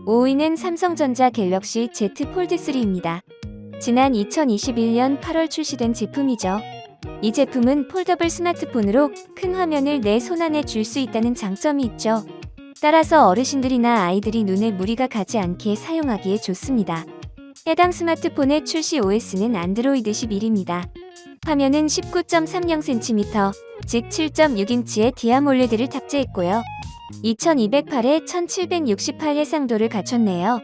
5위는 삼성전자 갤럭시 Z 폴드 3입니다. 지난 2021년 8월 출시된 제품이죠. 이 제품은 폴더블 스마트폰으로 큰 화면을 내 손안에 쥘 수 있다는 장점이 있죠. 따라서 어르신들이나 아이들이 눈에 무리가 가지 않게 사용하기에 좋습니다. 해당 스마트폰의 출시 OS는 안드로이드 11입니다. 화면은 19.30cm, 즉 7.6인치의 디아몰레드를 탑재했고요. 2208에 1768 해상도를 갖췄네요.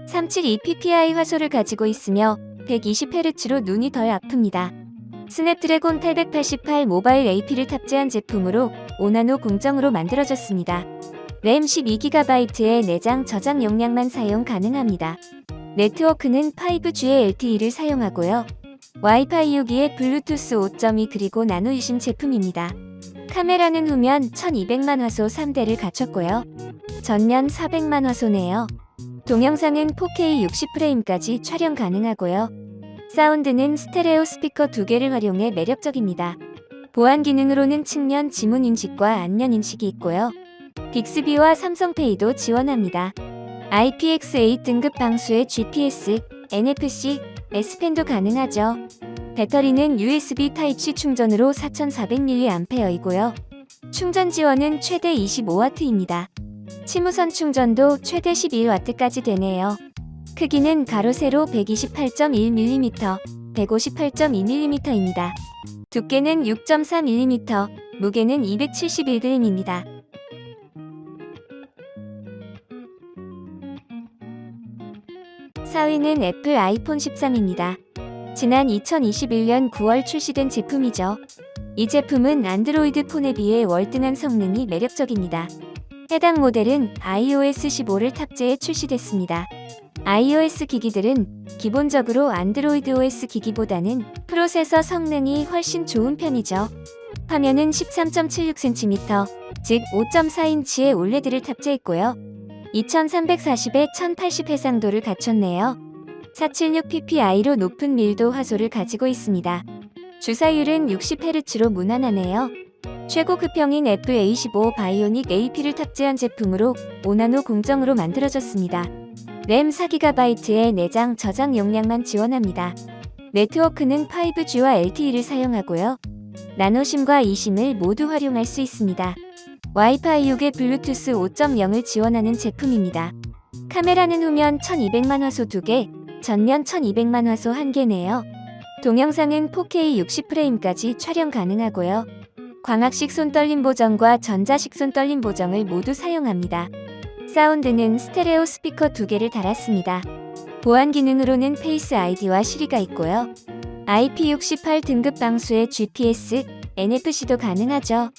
372ppi 화소를 가지고 있으며 120Hz로 눈이 덜 아픕니다. 스냅드래곤 888 모바일 AP를 탑재한 제품으로 5나노 공정으로 만들어졌습니다. 램 12GB의 내장 저장 용량만 사용 가능합니다. 네트워크는 5G의 LTE를 사용하고요. 와이파이 6기에 블루투스 5.2 그리고 나노 eSIM 제품입니다. 카메라는 후면 1200만 화소 3대를 갖췄고요. 전면 400만 화소네요. 동영상은 4K 60프레임까지 촬영 가능하고요. 사운드는 스테레오 스피커 2개를 활용해 매력적입니다. 보안 기능으로는 측면 지문 인식과 안면 인식이 있고요. 빅스비와 삼성페이도 지원합니다. IPX8 등급 방수의 GPS, NFC, S펜도 가능하죠. 배터리는 USB Type-C 충전으로 4400mAh이고요. 충전 지원은 최대 25W입니다. 치무선 충전도 최대 11W까지 되네요. 크기는 가로 세로 128.1mm, 158.2mm입니다. 두께는 6.4mm, 무게는 271g입니다. 4위는 애플 아이폰 13입니다. 지난 2021년 9월 출시된 제품이죠. 이 제품은 안드로이드 폰에 비해 월등한 성능이 매력적입니다. 해당 모델은 iOS 15를 탑재해 출시됐습니다. iOS 기기들은 기본적으로 안드로이드 OS 기기보다는 프로세서 성능이 훨씬 좋은 편이죠. 화면은 13.76cm, 즉 5.4인치의 OLED를 탑재했고요. 2340에 1080 해상도를 갖췄네요. 476ppi로 높은 밀도 화소를 가지고 있습니다. 주사율은 60Hz로 무난하네요. 최고급형인 애플 A15 바이오닉 AP를 탑재한 제품으로 5나노 공정으로 만들어졌습니다. 램 4GB의 내장 저장 용량만 지원합니다. 네트워크는 5G와 LTE를 사용하고요. 나노심과 eSIM을 모두 활용할 수 있습니다. 와이파이 6에 블루투스 5.0을 지원하는 제품입니다. 카메라는 후면 1200만 화소 2개, 전면 1200만 화소 1개네요. 동영상은 4K 60프레임까지 촬영 가능하고요. 광학식 손떨림 보정과 전자식 손떨림 보정을 모두 사용합니다. 사운드는 스테레오 스피커 2개를 달았습니다. 보안 기능으로는 페이스 아이디와 시리가 있고요. IP68 등급 방수의 GPS, NFC도 가능하죠.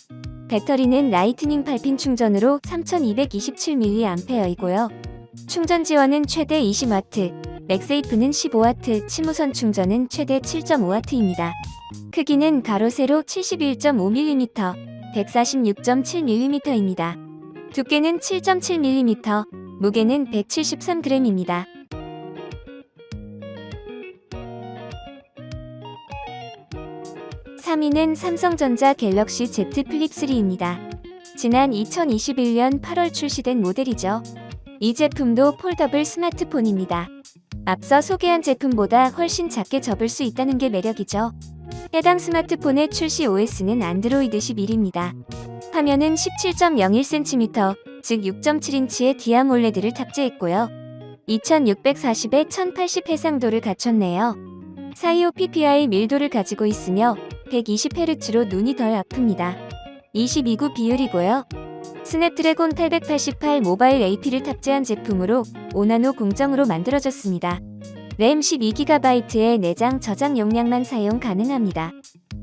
배터리는 라이트닝 8핀 충전으로 3227mAh이고요. 충전 지원은 최대 20W, 맥세이프는 15W, 치무선 충전은 최대 7.5W입니다. 크기는 가로 세로 71.5mm, 146.7mm입니다. 두께는 7.7mm, 무게는 173g입니다. 3위는 삼성전자 갤럭시 Z 플립 3입니다. 지난 2021년 8월 출시된 모델이죠. 이 제품도 폴더블 스마트폰입니다. 앞서 소개한 제품보다 훨씬 작게 접을 수 있다는 게 매력이죠. 해당 스마트폰의 출시 OS는 안드로이드 11입니다. 화면은 17.01cm, 즉 6.7인치의 디아몰레드를 탑재했고요. 2640에 1080 해상도를 갖췄네요. 425ppi 밀도를 가지고 있으며 120Hz로 눈이 덜 아픕니다. 22:9 비율이고요. 스냅드래곤 888 모바일 AP를 탑재한 제품으로 5나노 공정으로 만들어졌습니다. 램 12GB의 내장 저장 용량만 사용 가능합니다.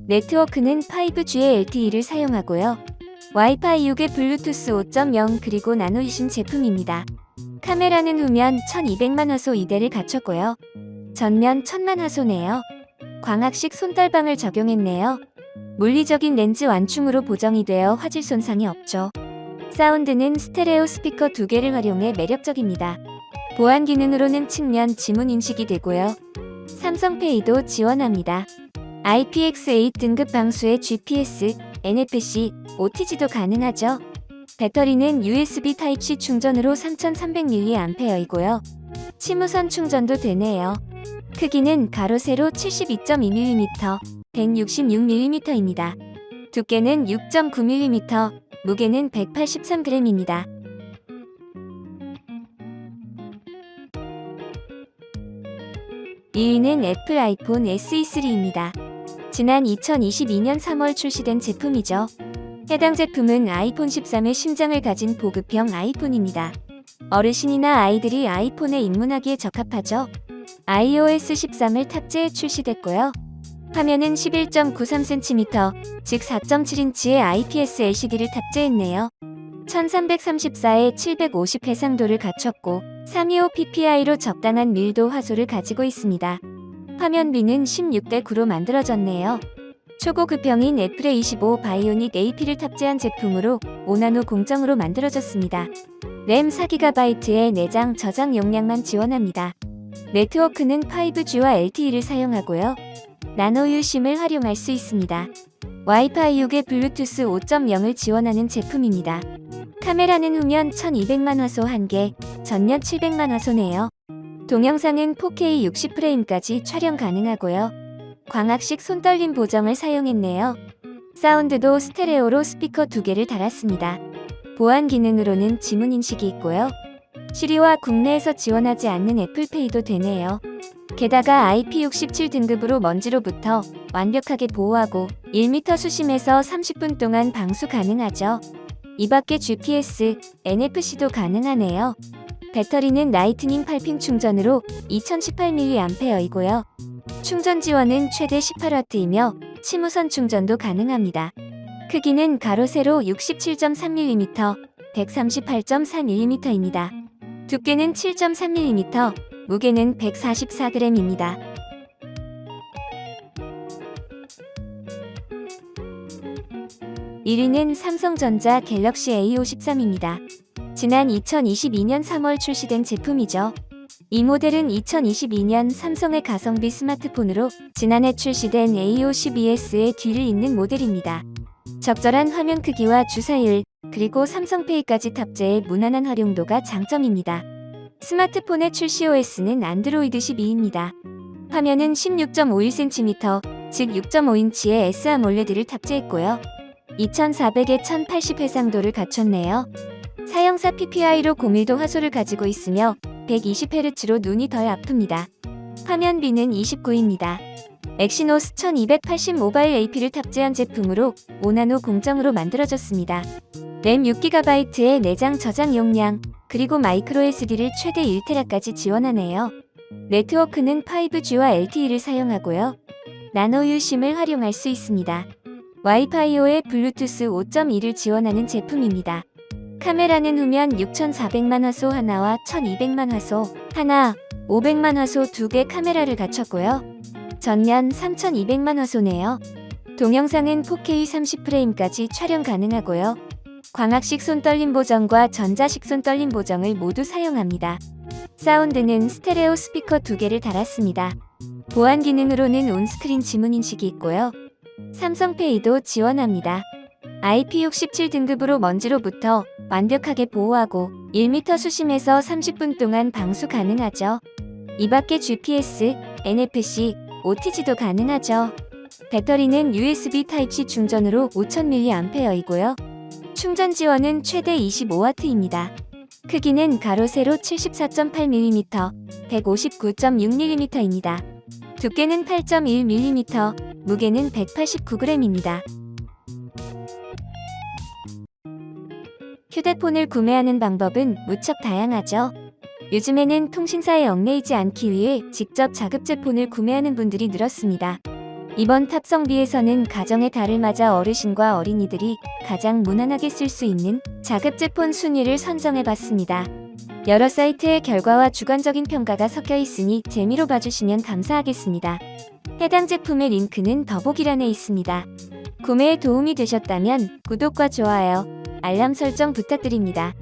네트워크는 5G의 LTE를 사용하고요. 와이파이 6에 블루투스 5.0 그리고 나노 eSIM 제품입니다. 카메라는 후면 1200만 화소 2대를 갖췄고요. 전면 1000만 화소네요. 광학식 손떨방을 적용했네요. 물리적인 렌즈 완충으로 보정이 되어 화질 손상이 없죠. 사운드는 스테레오 스피커 2개를 활용해 매력적입니다. 보안 기능으로는 측면 지문 인식이 되고요. 삼성페이도 지원합니다. IPX8 등급 방수의 GPS, NFC, OTG도 가능하죠. 배터리는 USB 타입C 충전으로 3300mAh이고요. 치무선 충전도 되네요. 크기는 가로 세로 72.2mm, 166mm입니다. 두께는 6.9mm, 무게는 183g입니다. (2위는) 애플 아이폰 SE3입니다. 지난 2022년 3월 출시된 제품이죠. 해당 제품은 아이폰 13의 심장을 가진 보급형 아이폰입니다. 어르신이나 아이들이 아이폰에 입문하기에 적합하죠. iOS 13을 탑재해 출시됐고요. 화면은 11.93cm, 즉 4.7인치의 IPS LCD를 탑재했네요. 1334에 750 해상도를 갖췄고 325ppi로 적당한 밀도 화소를 가지고 있습니다. 화면비는 16:9로 만들어졌네요. 초고급형인 애플의 25 바이오닉 AP를 탑재한 제품으로 5나노 공정으로 만들어졌습니다. 램 4GB의 내장 저장 용량만 지원합니다. 네트워크는 5G와 LTE를 사용하고요. 나노 유심을 활용할 수 있습니다. 와이파이 6에 블루투스 5.0을 지원하는 제품입니다. 카메라는 후면 1200만 화소 1개, 전면 700만 화소네요. 동영상은 4K 60프레임까지 촬영 가능하고요. 광학식 손떨림 보정을 사용했네요. 사운드도 스테레오로 스피커 2개를 달았습니다. 보안 기능으로는 지문 인식이 있고요. 시리와 국내에서 지원하지 않는 애플페이도 되네요. 게다가 IP67 등급으로 먼지로부터 완벽하게 보호하고 1m 수심에서 30분 동안 방수 가능하죠. 이 밖에 GPS, NFC도 가능하네요. 배터리는 라이트닝 8핀 충전으로 2018mAh이고요. 충전 지원은 최대 18W이며 치무선 충전도 가능합니다. 크기는 가로 세로 67.3mm, 138.4mm입니다. 두께는 7.3mm, 무게는 144g입니다. (1위는) 삼성전자 갤럭시 A53입니다. 지난 2022년 3월 출시된 제품이죠. 이 모델은 2022년 삼성의 가성비 스마트폰으로 지난해 출시된 A52s의 뒤를 잇는 모델입니다. 적절한 화면 크기와 주사율, 그리고 삼성페이까지 탑재해 무난한 활용도가 장점입니다. 스마트폰의 출시 OS는 안드로이드 12입니다. 화면은 16.51cm, 즉 6.5인치의 SAMOLED를 탑재했고요. 2400에 1080 해상도를 갖췄네요. 사용사 PPI로 고밀도 화소를 가지고 있으며 120Hz로 눈이 덜 아픕니다. 화면비는 29입니다. 엑시노스 1280 모바일 AP를 탑재한 제품으로 5나노 공정으로 만들어졌습니다. 램 6GB의 내장 저장 용량, 그리고 마이크로 SD를 최대 1TB까지 지원하네요. 네트워크는 5G와 LTE를 사용하고요. 나노 유심을 활용할 수 있습니다. 와이파이 5에 블루투스 5.2를 지원하는 제품입니다. 카메라는 후면 6400만 화소 하나와 1200만 화소 하나, 500만 화소 2개 카메라를 갖췄고요. 전면 3200만 화소네요. 동영상은 4K 30프레임까지 촬영 가능하고요. 광학식 손떨림 보정과 전자식 손떨림 보정을 모두 사용합니다. 사운드는 스테레오 스피커 2개를 달았습니다. 보안 기능으로는 온스크린 지문 인식이 있고요. 삼성페이도 지원합니다. IP67 등급으로 먼지로부터 완벽하게 보호하고 1m 수심에서 30분 동안 방수 가능하죠. 이 밖에 GPS, NFC, OTG도 가능하죠. 배터리는 USB 타입C 충전으로 5000mAh이고요. 충전 지원은 최대 25W입니다. 크기는 가로 세로 74.8mm, 159.6mm입니다. 두께는 8.1mm, 무게는 189g입니다. 휴대폰을 구매하는 방법은 무척 다양하죠. 요즘에는 통신사에 얽매이지 않기 위해 직접 자급제 폰을 구매하는 분들이 늘었습니다. 이번 탑성비에서는 가정의 달을 맞아 어르신과 어린이들이 가장 무난하게 쓸 수 있는 자급제 폰 순위를 선정해봤습니다. 여러 사이트의 결과와 주관적인 평가가 섞여 있으니 재미로 봐주시면 감사하겠습니다. 해당 제품의 링크는 더보기란에 있습니다. 구매에 도움이 되셨다면 구독과 좋아요, 알람 설정 부탁드립니다.